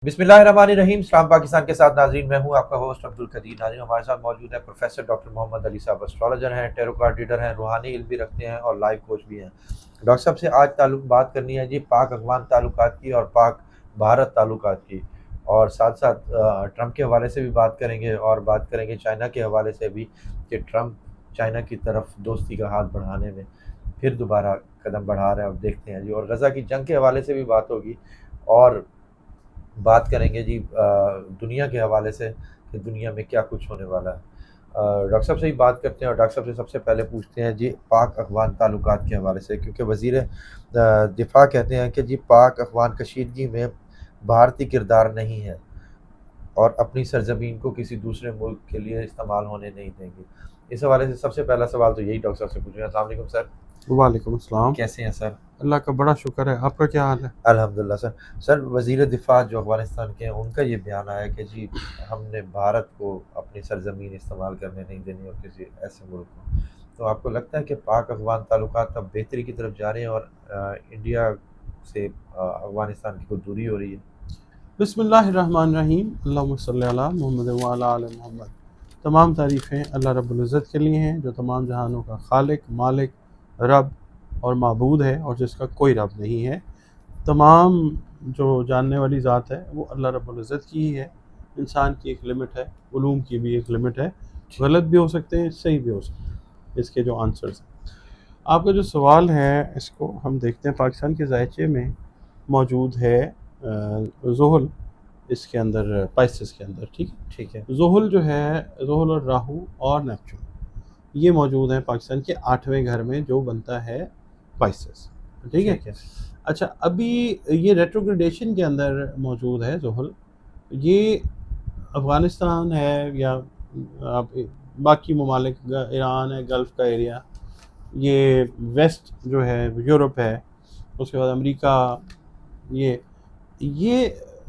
बिस्मिल्लाहिर्रहमानिर्रहीम। सलाम पाकिस्तान के साथ नाजरीन, मैं हूं आपका होस्ट अब्दुल कदीर। नाजरीन, हमारे साथ मौजूद है प्रोफेसर डॉक्टर मोहम्मद अली साहब। एस्ट्रोलॉजर हैं, टैरो कार्ड रीडर हैं, रूहानी इल्म भी रखते हैं और लाइफ कोच भी हैं। डॉक्टर साहब से आज बात करनी है जी पाक अफगान ताल्लुकात की और पाक भारत ताल्लुकात की, और साथ साथ ट्रंप के हवाले से भी बात करेंगे और बात करेंगे चाइना के हवाले से भी कि ट्रंप चाइना की तरफ दोस्ती का हाथ बढ़ाने में फिर दोबारा कदम बढ़ा रहा है। अब देखते हैं जी। और गज़ा की जंग के हवाले से भी बात होगी और बात करेंगे जी दुनिया के हवाले से कि दुनिया में क्या कुछ होने वाला है। डॉक्टर साहब से ही बात करते हैं और डॉक्टर साहब से सबसे पहले पूछते हैं जी पाक अफगान ताल्लुकात के हवाले से, क्योंकि वज़ीर दिफा कहते हैं कि जी पाक अफगान कशीदगी में भारतीय किरदार नहीं है और अपनी सरजमीन को किसी दूसरे मुल्क के लिए इस्तेमाल होने नहीं देंगे। इस हवाले से सबसे पहला सवाल तो यही डॉक्टर साहब से पूछूंगा। अस्सलाम वालेकुम सर। वालेकुम अस्सलाम। कैसे हैं सर? अल्लाह का बड़ा शुक्र है, आपका क्या हाल है? अल्हम्दुलिल्लाह सर। सर, वज़ीर दिफ़ा जो अफ़गानिस्तान के हैं उनका ये बयान आया कि जी हमने भारत को अपनी सरज़मीन इस्तेमाल करने नहीं देनी और किसी ऐसे मुल्क को। तो आपको लगता है कि पाक अफ़गान ताल्लुकात अब बेहतरी की तरफ जा रहे हैं और इंडिया से अफ़गानिस्तान की कोई दूरी हो रही है? बिस्मिल्लाहिर्रहमानिर्रहीम, अल्लाहुम्मा सल्लि अला मोहम्मद व अला आलि मोहम्मद। तमाम तारीफ़ें अल्लाह रब्बुल इज़्ज़त के लिए हैं, जो तमाम जहानों का खालिक, मालिक, रब और माबूद है और जिसका कोई रब नहीं है। तमाम जो जानने वाली ज़ात है वो अल्लाह रब्बुल इज़्ज़त की ही है। इंसान की एक लिमिट है, उलूम की भी एक लिमिट है। गलत भी हो सकते हैं, सही भी हो सकते हैं। इसके जो आंसर्स हैं, आपका जो सवाल है इसको हम देखते हैं। पाकिस्तान के ज़ायचे में मौजूद है ज़ुहल, इसके अंदर पाइसेस के अंदर, ठीक है। ज़ुहल जो है, ज़ुहल और राहु और नेपच्यून ये मौजूद हैं पाकिस्तान के 8वें घर में जो बनता है पाइसेस। ठीक है। ठीक है। अच्छा, अभी ये रेट्रोग्रेडेशन के अंदर मौजूद है ज़ुहल। ये अफ़गानिस्तान है या आप बाकी ममालिक, ईरान है, गल्फ़ का एरिया, ये वेस्ट जो है यूरोप है, उसके बाद अमेरिका, ये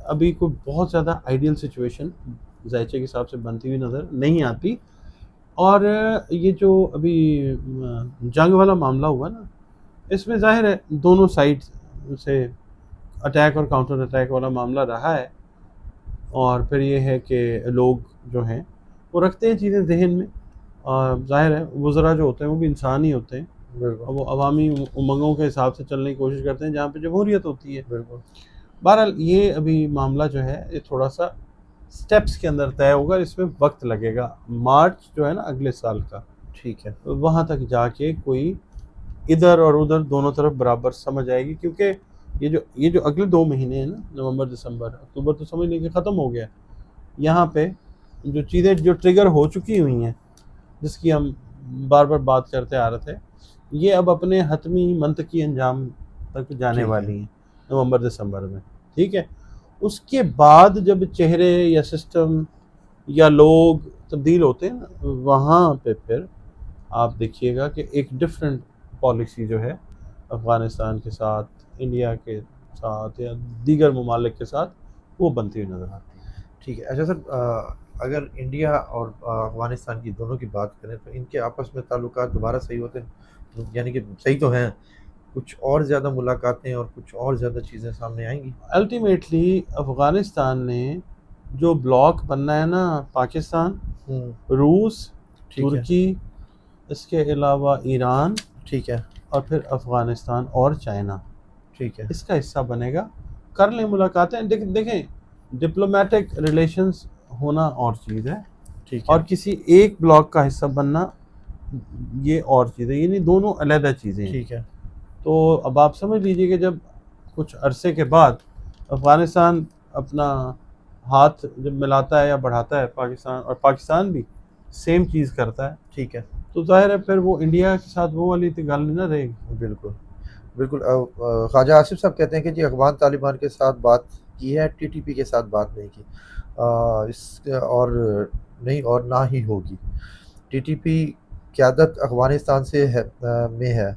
अभी कोई बहुत ज़्यादा आइडियल सिचुएशन ज़ायचे के हिसाब से बनती हुई नज़र नहीं आती। और ये जो अभी जंग वाला मामला हुआ ना, इसमें ज़ाहिर है दोनों साइड से अटैक और काउंटर अटैक वाला मामला रहा है। और फिर ये है कि लोग जो हैं वो रखते हैं चीज़ें जहन में, और ज़ाहिर है वज़रा जो होते हैं वो भी इंसान ही होते हैं और वो अवामी उमंगों के हिसाब से चलने की कोशिश करते हैं जहाँ पे जमहूरियत होती है। बिल्कुल। बहरहाल ये अभी मामला जो है ये थोड़ा सा स्टेप्स के अंदर तय होगा, इसमें वक्त लगेगा। मार्च जो है ना अगले साल का, ठीक है। वहाँ तक जाके कोई इधर और उधर दोनों तरफ बराबर समझ आएगी, क्योंकि ये जो अगले 2 महीने हैं ना, नवंबर दिसंबर अक्टूबर, तो समझ लीजिए ख़त्म हो गया। यहाँ पे जो चीज़ें जो ट्रिगर हो चुकी हुई हैं, जिसकी हम बार बार बात करते आ रहे थे, ये अब अपने हतमी मंतकी अंजाम तक जाने ठीक है। वाली हैं नवंबर दिसंबर में। ठीक है। उसके बाद जब चेहरे या सिस्टम या लोग तब्दील होते हैं ना, वहाँ पे फिर आप देखिएगा कि एक डिफरेंट पॉलिसी जो है अफ़गानिस्तान के साथ, इंडिया के साथ या दीगर ममालिक के साथ वो बनती हुई नज़र आती है। ठीक है। अच्छा सर, अगर इंडिया और अफ़गानिस्तान की दोनों की बात करें तो इनके आपस में ताल्लुकात दोबारा सही होते हैं, यानी कि सही तो हैं, कुछ और ज़्यादा मुलाकातें और कुछ और ज़्यादा चीज़ें सामने आएंगी? अल्टीमेटली अफ़गानिस्तान ने जो ब्लॉक बनना है ना, पाकिस्तान, रूस, ठीक है। तुर्की, इसके अलावा ईरान ठीक है। और फिर अफ़गानिस्तान और चाइना, ठीक है। इसका हिस्सा बनेगा। कर लें मुलाकातें। देखें, डिप्लोमेटिक रिलेशंस होना और चीज़ है ठीक और है। किसी एक ब्लॉक का हिस्सा बनना ये और चीज़ है, ये नहीं, दोनों अलग चीज़ें हैं। ठीक है। तो अब आप समझ लीजिए कि जब कुछ अरसे के बाद अफ़गानिस्तान अपना हाथ जब मिलाता है या बढ़ाता है पाकिस्तान, और पाकिस्तान भी सेम चीज़ करता है, ठीक है। तो ज़ाहिर है फिर वो इंडिया के साथ वो वाली तो गल नहीं ना रहेगी। बिल्कुल। बिल्कुल। ख्वाजा आसिफ साहब कहते हैं कि जी अफ़गान तालिबान के साथ बात की है, टीटीपी के साथ बात नहीं की। इस और नहीं और ना ही होगी। टीटीपी क़यादत अफ़गानिस्तान से है, में है,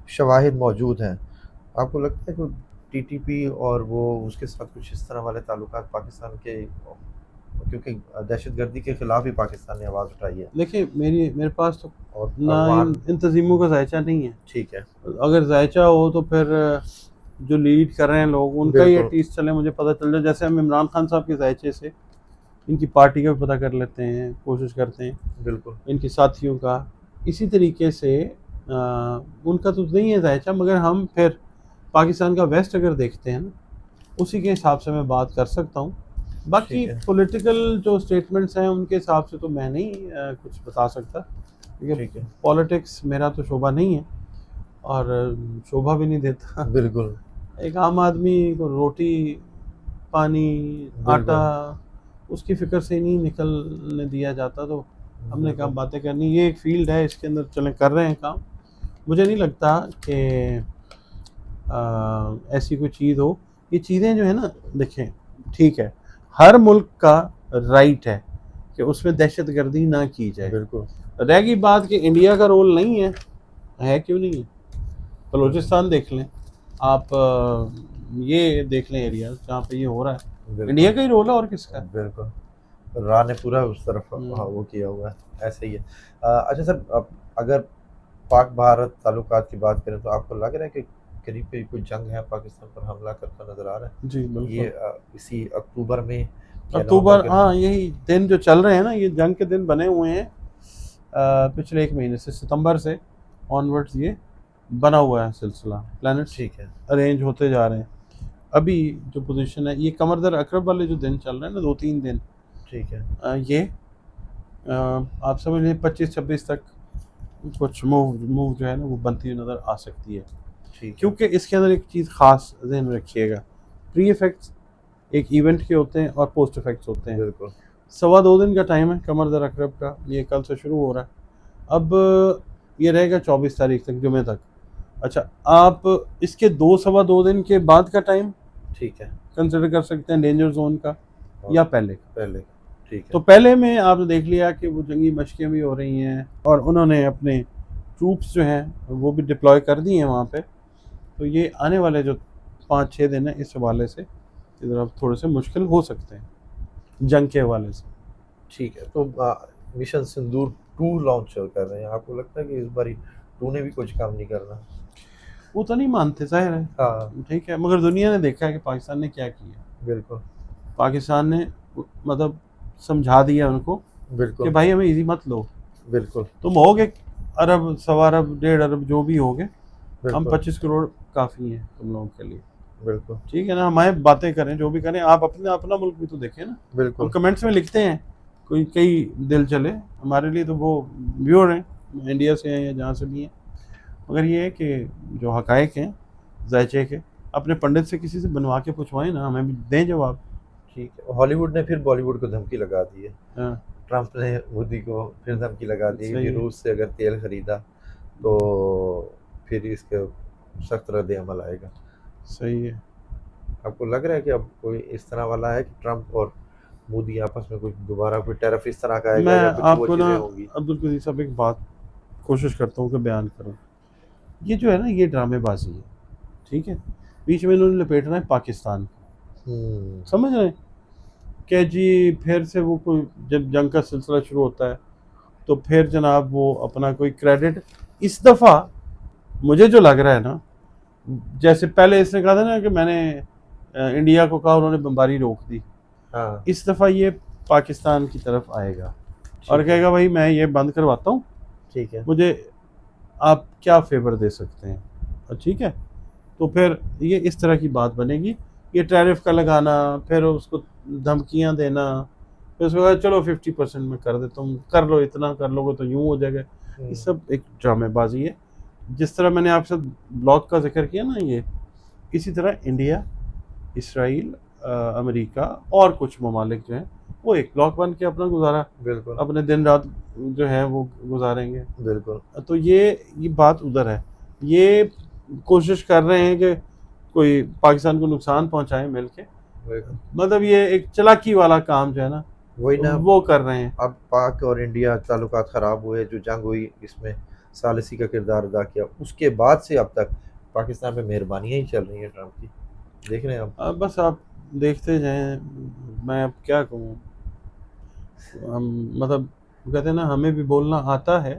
शवाहिद मौजूद हैं। आपको लगता है कि टीटीपी और वो उसके साथ कुछ इस तरह वाले ताल्लुकात पाकिस्तान के, क्योंकि दहशतगर्दी के खिलाफ ही पाकिस्तान ने आवाज़ उठाई है देखिए, मेरे पास तो और ना अफ़गान। इन तंजीमों का जायचा नहीं है। ठीक है। अगर जायचा हो तो फिर जो लीड कर रहे हैं लोग उनका ही बिल्कुल। एटलीस्ट चले मुझे पता चल जाए। जैसे हम इमरान खान साहब के ज़ायचे से इनकी पार्टी का भी पता कर लेते हैं, कोशिश करते हैं बिल्कुल। इनके साथियों का। इसी तरीके से उनका तो नहीं है ज़ायचा, मगर हम फिर पाकिस्तान का वेस्ट अगर देखते हैं ना, उसी के हिसाब से मैं बात कर सकता हूँ। बाकी ठीक है। पॉलिटिकल जो स्टेटमेंट्स हैं उनके हिसाब से तो मैं नहीं कुछ बता सकता, क्योंकि ठीक है। पॉलिटिक्स मेरा तो शोभा नहीं है और शोभा भी नहीं देता। बिल्कुल। एक आम आदमी को रोटी, पानी, आटा, बिल्कुल। उसकी फ़िक्र से ही नहीं निकलने दिया जाता। तो हमने कहा बिल्कुल। बातें करनी, ये एक फ़ील्ड है, इसके अंदर चलें कर रहे हैं काम। मुझे नहीं लगता कि ऐसी कोई चीज़ हो। ये चीज़ें जो है ना, देखें ठीक है, हर मुल्क का राइट है कि उसमें दहशतगर्दी ना की जाए। बिल्कुल। रहेगी बात कि इंडिया का रोल नहीं है क्यों नहीं है? बलूचिस्तान देख लें आप, ये देख लें एरिया जहाँ पे ये हो रहा है, बिल्कुल। इंडिया का ही रोल है और किसका है? बिल्कुल। राह ने पूरा उस तरफ हाँ, वो किया हुआ है, ऐसे ही है। अच्छा सर, अगर पाक भारत ताल्लुकात की बात करें तो आपको लग रहा है कि करीब करीब कोई जंग है, पाकिस्तान पर हमला करता नज़र आ रहा है? जी बिल्कुल। ये इसी अक्टूबर में क्या नवंबर अक्टूबर, के हाँ यही दिन जो चल रहे हैं ना, ये जंग के दिन बने हुए हैं। पिछले 1 महीने से, सितंबर से ऑनवर्ड्स ये बना हुआ है सिलसिला, प्लैनेट्स ठीक है। अरेंज होते जा रहे हैं। अभी जो पोजीशन है, ये कमर दर अकरब वाले जो दिन चल रहे हैं ना, 2-3 दिन, ठीक है। ये आप समझ लीजिए 25-26 तक कुछ मूव जो है ना वो बनती हुई नज़र आ सकती है। ठीक है। क्योंकि इसके अंदर एक चीज़ ख़ास ध्यान में रखिएगा, प्री इफेक्ट्स एक इवेंट के होते हैं और पोस्ट इफेक्ट्स होते हैं। बिल्कुल। 2.25 दिन का टाइम है कमर दर अकरब का, ये कल से शुरू हो रहा है। अब ये रहेगा 24 तारीख तक, जुमे तक। अच्छा, आप इसके 2-2.25 दिन के बाद का टाइम ठीक है। कंसिडर कर सकते हैं डेंजर जोन का, या पहले का। पहले। ठीक है। तो पहले में आपने देख लिया कि वो जंगी मशकें भी हो रही हैं और उन्होंने अपने ट्रूप्स जो हैं वो भी डिप्लॉय कर दी हैं वहाँ पे। तो ये आने वाले जो 5-6 दिन हैं, इस हवाले से इधर अब थोड़े से मुश्किल हो सकते हैं जंग के हवाले से। ठीक है। तो मिशन सिंदूर 2 लॉन्च कर रहे हैं, आपको लगता है कि इस बारी 2 ने भी कुछ काम नहीं करना? वो तो नहीं मानते, जाहिर है, हाँ। ठीक है, मगर दुनिया ने देखा है कि पाकिस्तान ने क्या किया। बिल्कुल। पाकिस्तान ने मतलब समझा दिया उनको कि बिल्कुल। भाई हमें इजी मत लो, बिल्कुल। तुम होगे अरब, 1.25 अरब, 1.5 अरब जो भी होगे, हम बिल्कुल। 25 करोड़ काफ़ी हैं तुम लोगों के लिए। बिल्कुल। ठीक है ना, हमारे बातें करें जो भी करें, आप अपना मुल्क भी तो देखें ना। हम बिल्कुल। कमेंट्स में लिखते हैं कोई कई दिल चले, हमारे लिए तो वो व्यूअर हैं, इंडिया से हैं या जहाँ से भी हैं, मगर ये है कि जो हकायक हैं ज़ायचे के, अपने पंडित से किसी से बनवा के पूछवाएं ना, हमें भी दें जवाब। ठीक है। हॉलीवुड ने फिर बॉलीवुड को धमकी लगा दी है। हाँ, ट्रंप ने मोदी को फिर धमकी लगा दी सही कि है। रूस से अगर तेल खरीदा तो फिर इसके सख्त रद्द अमल आएगा। सही है। आपको लग रहा है कि अब कोई इस तरह वाला है कि ट्रंप और मोदी आपस में कुछ दोबारा कोई टैरिफ इस तरह का आएगा मैं या कुछ वो आपको ना चीज़ें होंगी? अब्दुल कदीर साहब एक बात कोशिश करता हूँ कि बयान करूँ। ये जो है ना, ये ड्रामेबाजी है, ठीक है। बीच में इन्होंने लपेटना है पाकिस्तान को, समझ रहे हैं कि जी फिर से वो कोई, जब जंग का सिलसिला शुरू होता है तो फिर जनाब वो अपना कोई क्रेडिट, इस दफ़ा मुझे जो लग रहा है ना, जैसे पहले इसने कहा था ना कि मैंने इंडिया को कहा, उन्होंने बमबारी रोक दी, हाँ। इस दफ़ा ये पाकिस्तान की तरफ आएगा और ठीक है। कहेगा भाई मैं ये बंद करवाता हूँ, ठीक है। मुझे आप क्या फेवर दे सकते हैं, और ठीक है। तो फिर ये इस तरह की बात बनेगी, ये टैरिफ का लगाना, फिर उसको धमकियां देना, फिर उसको कहा चलो 50% में कर दे, तुम कर लो, इतना कर लोगे तो यूँ हो जाएगा। ये सब एक ड्रामेबाजी है। जिस तरह मैंने आपसे ब्लॉक का जिक्र किया ना, ये इसी तरह इंडिया, इसराइल, अमेरिका और कुछ ममालिक जो हैं वो एक ब्लॉक बन के अपना गुजारा, बिल्कुल। अपने दिन रात जो है वो गुजारेंगे। बिल्कुल। तो ये बात उधर है, ये कोशिश कर रहे हैं कि कोई पाकिस्तान को नुकसान पहुंचाए मिल के, मतलब ये एक चालाकी वाला काम जो है ना वही ना, वो कर रहे हैं। अब पाक और इंडिया ताल्लुकात ख़राब हुए, जो जंग हुई इसमें सालिसी का किरदार अदा किया, उसके बाद से अब तक पाकिस्तान में मेहरबानियाँ ही चल रही हैं ट्रंप की, देख रहे हैं आप? अब बस आप देखते जाएं, मैं अब क्या कहूँ, हम मतलब कहते हैं ना, हमें भी बोलना आता है,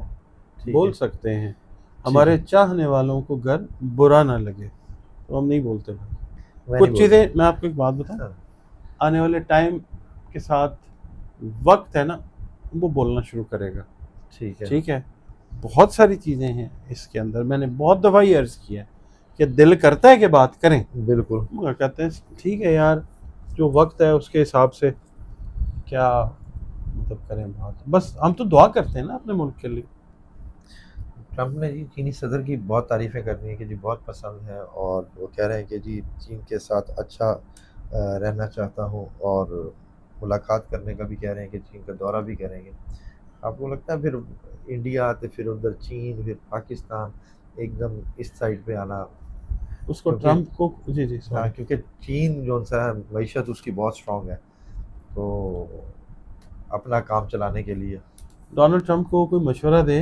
ठीक बोल है। सकते हैं, हमारे चाहने वालों को गर बुरा ना लगे। तो हम नहीं बोलते भाई। मैं नहीं कुछ बोल चीज़ें मैं आपको एक बात बताऊं, हाँ, आने वाले टाइम के साथ वक्त है ना, वो बोलना शुरू करेगा। ठीक है, ठीक है, बहुत सारी चीज़ें हैं इसके अंदर, मैंने बहुत दफ़ा ये अर्ज़ किया है कि दिल करता है कि बात करें, बिल्कुल। मगर कहते हैं ठीक है यार, जो वक्त है उसके हिसाब से क्या मतलब करें बात। बस हम तो दुआ करते हैं ना अपने मुल्क के लिए। ट्रम्प ने जी चीनी सदर की बहुत तारीफ़ें कर दी हैं कि जी बहुत पसंद है, और वो कह रहे हैं कि जी चीन के साथ अच्छा रहना चाहता हूँ, और मुलाकात करने का भी कह रहे हैं कि चीन का दौरा भी करेंगे। आपको लगता है फिर इंडिया आते, फिर उधर चीन, फिर पाकिस्तान, एकदम इस साइड पे आना? उसको क्योंकि ट्रम्प को, जी जी हाँ, सॉरी, क्योंकि चीन जो सा है मईशत उसकी बहुत स्ट्रॉन्ग है, तो अपना काम चलाने के लिए। डोनाल्ड ट्रम्प को कोई मशवरा दे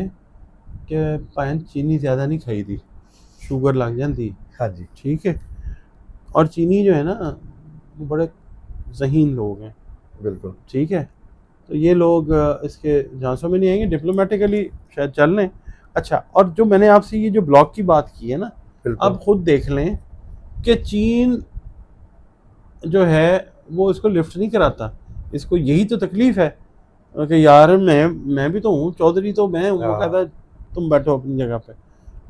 कि भैन चीनी ज़्यादा नहीं खाई दी, शुगर लग जाती। हाँ जी, ठीक है, और चीनी जो है ना, वो बड़े ज़हीन लोग हैं। बिल्कुल। ठीक है, तो ये लोग इसके झांसों में नहीं आएंगे, डिप्लोमेटिकली शायद चल लें। अच्छा, और जो मैंने आपसे ये जो ब्लॉक की बात की है ना, बिल्कुल। अब खुद देख लें कि चीन जो है वो इसको लिफ्ट नहीं कराता। इसको यही तो तकलीफ है कि यार मैं भी तो हूँ, चौधरी तो मैं हूँ। वो कहता हाँ, है तुम बैठो अपनी जगह पे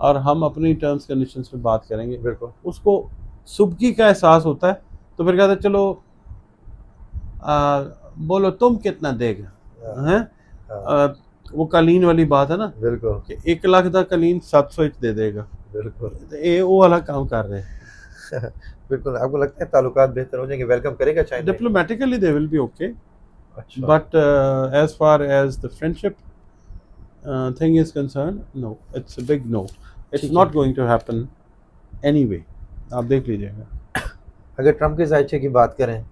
और हम अपनी टर्म्स कंडीशंस पे बात करेंगे। बिल्कुल। उसको सुबकी का एहसास होता है, तो फिर कहता है चलो बोलो तुम कितना हाँ, देगा हैं। हाँ, वो कालीन वाली बात है ना, बिल्कुल, कि 1 लाख का कालीन 700 दे देगा। बिल्कुल। तो ये वो वाला काम कर रहे हैं। बिल्कुल, आपको लगता है ताल्लुकात बेहतर हो जाएँगे, वेलकम करेगा चाइना इनको? Diplomatically they will be okay, अच्छा, but as far as the friendship thing is concerned, no, it's a big no. It's ठीक है। not going to happen anyway. आप देख लीजिएगा। अगर ट्रम्प के ज़ायचे की बात करें,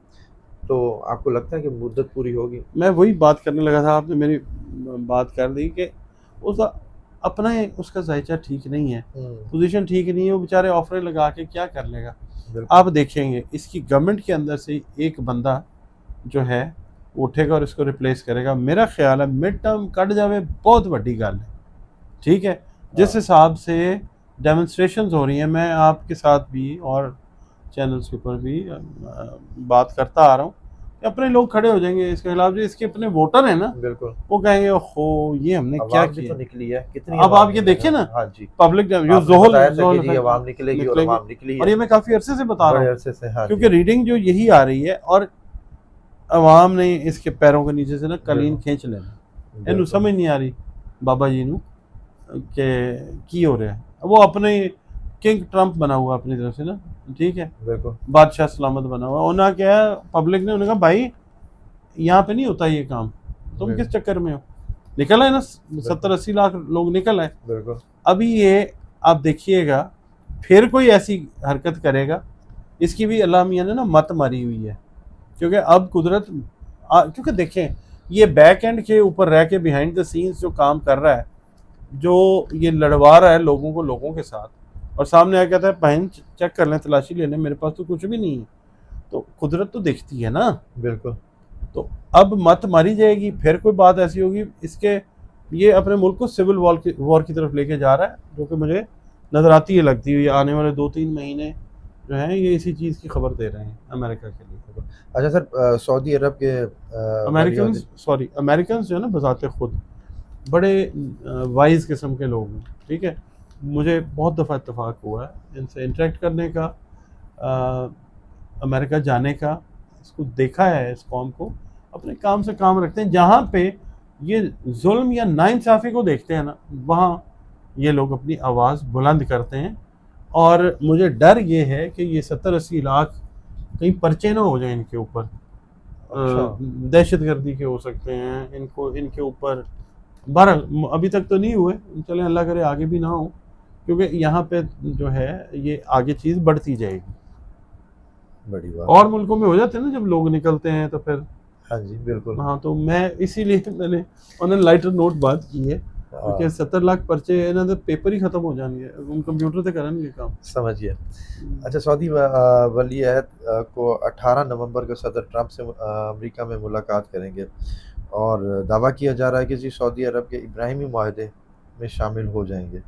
तो आपको लगता है कि मुद्दत पूरी होगी? मैं वही बात करने लगा था, आपने मेरी बात कर दी कि उसका अपना उसका जायचा ठीक नहीं है, हुँ, पोजीशन ठीक नहीं है। वो बेचारे ऑफर लगा के क्या कर लेगा। बिल्कुल। आप देखेंगे इसकी गवर्नमेंट के अंदर से एक बंदा जो है वो उठेगा और इसको रिप्लेस करेगा। मेरा ख्याल है मिड टर्म कट जावे बहुत बड़ी गल है। ठीक है, जिस हाँ, हिसाब से डेमोन्स्ट्रेशंस हो रही हैं, मैं आपके साथ भी और चैनल्स के ऊपर भी बात करता आ रहा हूँ कि अपने लोग खड़े हो जाएंगे इसके खिलाफ। जो इसके अपने वोटर हैं ना, बिल्कुल। वो कहेंगे ओहो ये हमने क्या अवाम भी किया। तो निकली है, कितनी अब अवाम आप ये निकली देखिए है? ना, हाँ जी, पब्लिक जो आपने जोहल बताया था कि जोहल जी अवाम निकलेगी, और निकलेंगे। अवाम निकली और है, ये मैं काफ़ी अरसे से बता रहा बड़े हूँ, अरसे से। हाँ क्योंकि जी, रीडिंग जो यही आ रही है, और अवाम ने इसके पैरों के नीचे से ना कलीन बिल्कुल, खींच लेना। इन्हू बिल्कुल। समझ नहीं आ रही बाबा जी नू कि की हो रहा है। वो अपने किंग ट्रम्प बना हुआ अपनी तरफ से ना, ठीक है, बिल्कुल, बादशाह सलामत बना हुआ। उन्हें क्या है, पब्लिक ने उन्हें कहा भाई यहाँ पे नहीं होता ये काम, तुम किस बिल्कुल, चक्कर में हो। निकल आए ना, बिल्कुल, 70-80 लाख लोग निकल आए। बिल्कुल। अभी ये आप देखिएगा, फिर कोई ऐसी हरकत करेगा, इसकी भी अल्लाह मियाँ ने ना मत मारी हुई है। क्योंकि अब कुदरत क्योंकि देखें, ये बैक एंड के ऊपर रह के बिहाइंड द सीन्स जो काम कर रहा है, जो ये लड़वा रहा है लोगों को लोगों के साथ, और सामने आके कहता है बहन चेक कर लें, तलाशी ले लें, मेरे पास तो कुछ भी नहीं है। तो कुदरत तो देखती है ना। बिल्कुल, तो अब मत मारी जाएगी, फिर कोई बात ऐसी होगी इसके, ये अपने मुल्क को सिविल वॉर की तरफ लेके जा रहा है, जो कि मुझे नज़र आती है, लगती हुई आने वाले 2-3 महीने जो हैं ये इसी चीज़ की खबर दे रहे हैं अमेरिका के लिए। अच्छा सर, सऊदी अरब के वली अमेरिकन, अहद। सॉरी, अमेरिकन जो है ना बजाते खुद बड़े वाइज किस्म के लोग हैं। ठीक है, मुझे बहुत दफ़ा इत्तेफाक हुआ है इनसे इंटरेक्ट करने का, अमेरिका जाने का। इसको देखा है, इस कौम को अपने काम से काम रखते हैं। जहाँ पे ये जुल्म या नाइंसाफ़ी को देखते हैं ना, वहाँ ये लोग अपनी आवाज़ बुलंद करते हैं। और मुझे डर ये है कि ये 70-80 लाख कहीं पर्चे ना हो जाए इनके ऊपर, अच्छा, दहशत गर्दी के हो सकते हैं इनको, इनके ऊपर। बहरहाल अभी तक तो नहीं हुए, चलें अल्लाह करे आगे भी ना हो, क्योंकि यहाँ पे जो है ये आगे चीज़ बढ़ती जाएगी। बड़ी बात और है। मुल्कों में हो जाते हैं ना जब लोग निकलते हैं तो फिर। हाँ जी, बिल्कुल। हाँ, तो मैं इसीलिए मैंने ऑन लाइटर नोट बात की है, क्योंकि हाँ, 70 लाख पर्चे इन्हों दे पेपर ही खत्म हो जाएंगे, हम कंप्यूटर से करेंगे काम। समझिए। अच्छा, सऊदी वली अहद को 18 नवंबर को सदर ट्रंप से अमेरिका में मुलाकात करेंगे, और दावा किया जा रहा है कि जी सऊदी अरब के इब्राहिमी माहदे में शामिल हो जाएंगे।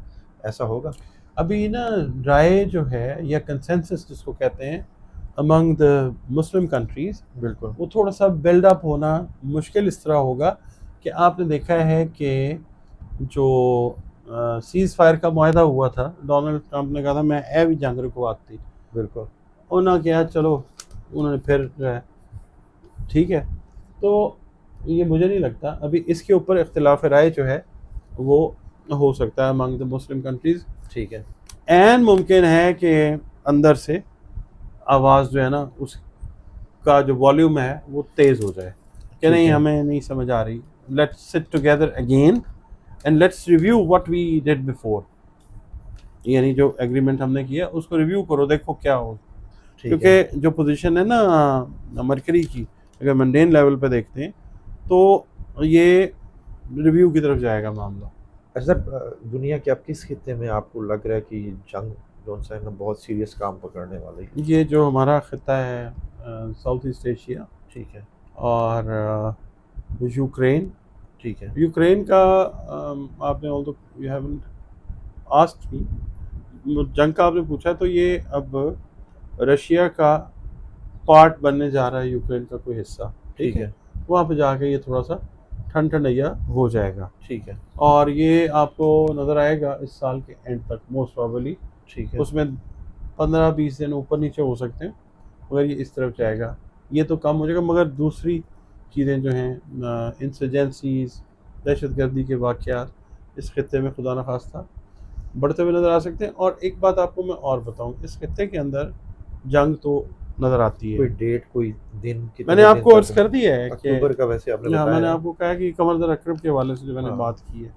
ऐसा होगा? अभी ना राय जो है या कंसेंसस जिसको कहते हैं अमंग द मुस्लिम कंट्रीज़, बिल्कुल। वो थोड़ा सा बिल्ड अप होना मुश्किल इस तरह होगा कि आपने देखा है कि जो सीज़ फायर का मुआहदा हुआ था, डोनाल्ड ट्रंप ने कहा था मैं ए भी जंग रुकवाती, बिल्कुल। उन्होंने किया चलो, उन्होंने फिर जो है ठीक है। तो ये मुझे नहीं लगता अभी इसके ऊपर इख्तिलाफ राय जो है वो हो सकता है अमंग द मुस्लिम कंट्रीज़। ठीक है। एन मुमकिन है कि अंदर से आवाज़ जो है ना उसका जो वॉल्यूम है वो तेज़ हो जाए कि ठीक नहीं है। हमें नहीं समझ आ रही, let's sit together again and let's review what we did before, यानी जो एग्रीमेंट हमने किया उसको रिव्यू करो, देखो क्या हो। ठीक है। क्योंकि जो पोजीशन है ना मरकरी की, अगर मंडेन लेवल पे देखते हैं तो ये रिव्यू की तरफ जाएगा मामला। अच्छा सर, दुनिया के अब किस खित्ते में आपको लग रहा है कि जंग जो है ना बहुत सीरियस काम पकड़ने वाली है? ये जो हमारा खिता है साउथ ईस्ट एशिया ठीक है। और यूक्रेन, ठीक है। यूक्रेन का आपने although you haven't asked me, जंग का आपने पूछा, तो ये अब रशिया का पार्ट बनने जा रहा है, यूक्रेन का कोई हिस्सा, ठीक ठीक है। है। वहाँ पे जाके ये थोड़ा सा ठंडैया हो जाएगा ठीक है। और ये आपको नज़र आएगा इस साल के एंड तक मोस्ट प्रॉबली। ठीक है। उसमें 15-20 दिन ऊपर नीचे हो सकते हैं मगर ये इस तरफ जाएगा, ये तो कम हो जाएगा। मगर दूसरी चीज़ें जो हैं इंसर्जेंसीज, दहशतगर्दी के वाक़यात इस खित्ते में खुदा न खास्ता बढ़ते हुए नज़र आ सकते हैं। और एक बात आपको मैं और बताऊं, इस खित्ते के अंदर जंग तो नज़र आती कोई है। डेट, कोई दिन, कितने मैंने दिन आपको अर्ज़ तक? कर दिया है कि अक्टूबर का वैसे आपने हाँ, बताया मैंने है। आपको कहा कि कमर दर अकरब के हवाले से जो मैंने हाँ। बात की है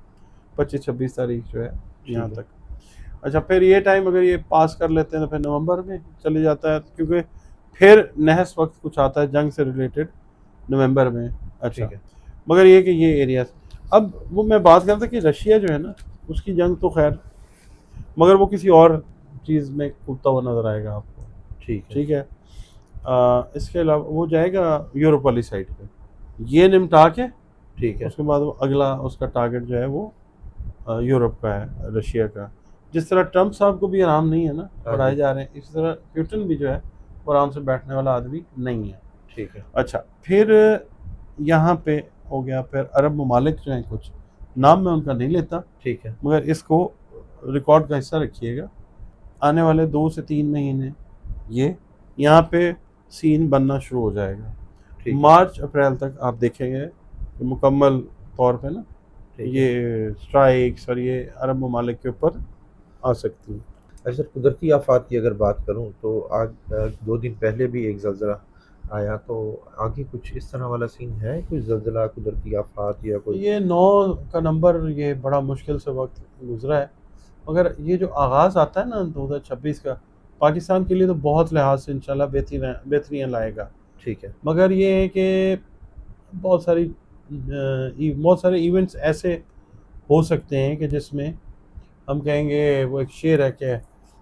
25-26 तारीख जो है यहाँ ठीक है। तक। अच्छा, फिर ये टाइम अगर ये पास कर लेते हैं तो फिर नवंबर में चले जाता है, क्योंकि फिर नहस वक्त कुछ आता है जंग से रिलेटेड नवंबर में। अच्छा, ठीक है। मगर ये कि ये एरियाज, अब वो मैं बात करता कि रशिया जो है ना उसकी जंग तो खैर, मगर वो किसी और चीज़ में कूदता हुआ नज़र आएगा आपको, ठीक है। ठीक है। इसके अलावा वो जाएगा यूरोप वाली साइड पे, ये निपटा के ठीक है। उसके बाद वो अगला उसका टारगेट जो है वो यूरोप का है, रशिया का। जिस तरह ट्रंप साहब को भी आराम नहीं है ना, हाँ बढ़ाए जी। जा रहे हैं, इसी तरह पुतिन भी जो है वो आराम से बैठने वाला आदमी नहीं है। ठीक है। अच्छा, फिर यहाँ पे हो गया, फिर अरब ममालिक जो हैं, कुछ नाम मैं उनका नहीं लेता ठीक है। मगर इसको रिकॉर्ड का हिस्सा रखिएगा। आने वाले 2 से 3 महीने ये यहाँ पे सीन बनना शुरू हो जाएगा। ठीक है। मार्च अप्रैल तक आप देखेंगे कि मुकम्मल तौर पे ना ठीक है। ये स्ट्राइक्स और ये अरब ममालिक के ऊपर आ सकती हैं। अच्छा सर, कुदरती आफात की अगर बात करूं तो आज 2 दिन पहले भी एक ज़लज़ला आया, तो आगे कुछ इस तरह वाला सीन है? कोई ज़लज़ला, कुदरती आफात या कोई? ये 9 का नंबर, ये बड़ा मुश्किल से वक्त गुजरा है, मगर ये जो आगाज़ आता है ना 2026 का, पाकिस्तान के लिए तो बहुत लिहाज से इंशाल्लाह बेहतरियाँ लाएगा। ठीक है। मगर ये है कि बहुत सारे इवेंट्स ऐसे हो सकते हैं कि जिसमें हम कहेंगे, वो एक शेर है कि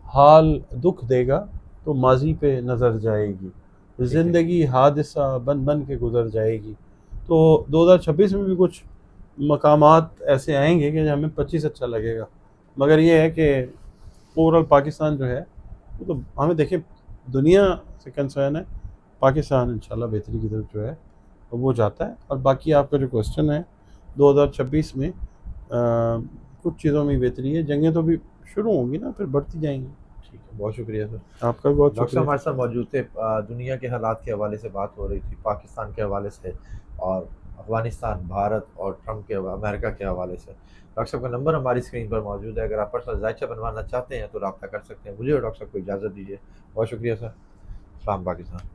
हाल दुख देगा तो माजी पे नज़र जाएगी, ठीक है। ज़िंदगी हादसा बन बन के गुजर जाएगी। तो 2026 में भी कुछ मकामात ऐसे आएंगे कि हमें 25 अच्छा लगेगा, मगर ये है कि ओवरऑल पाकिस्तान जो है वो तो हमें देखें दुनिया से कंसर्न है, पाकिस्तान इंशाल्लाह बेहतरी की तरफ जो है वो जाता है। और बाकी आपका जो क्वेश्चन है 2026 में कुछ चीज़ों में बेहतरी है, जंगें तो भी शुरू होंगी ना, फिर बढ़ती जाएंगी। ठीक है, बहुत शुक्रिया सर। आपका भी बहुत डॉक्टर साहब शुक्रिया। हमारे साथ मौजूद थे। दुनिया के हालात के हवाले से बात हो रही थी, पाकिस्तान के हवाले से और अफ़गानिस्तान, भारत और ट्रंप के, अमेरिका के हवाले से। डॉक्टर साहब का नंबर हमारी स्क्रीन पर मौजूद है, अगर आप पर्सनल जायचा बनवाना चाहते हैं तो रब्ता कर सकते हैं। मुझे और डॉक्टर साहब को इजाज़त दीजिए। बहुत शुक्रिया सर। सलाम पाकिस्तान।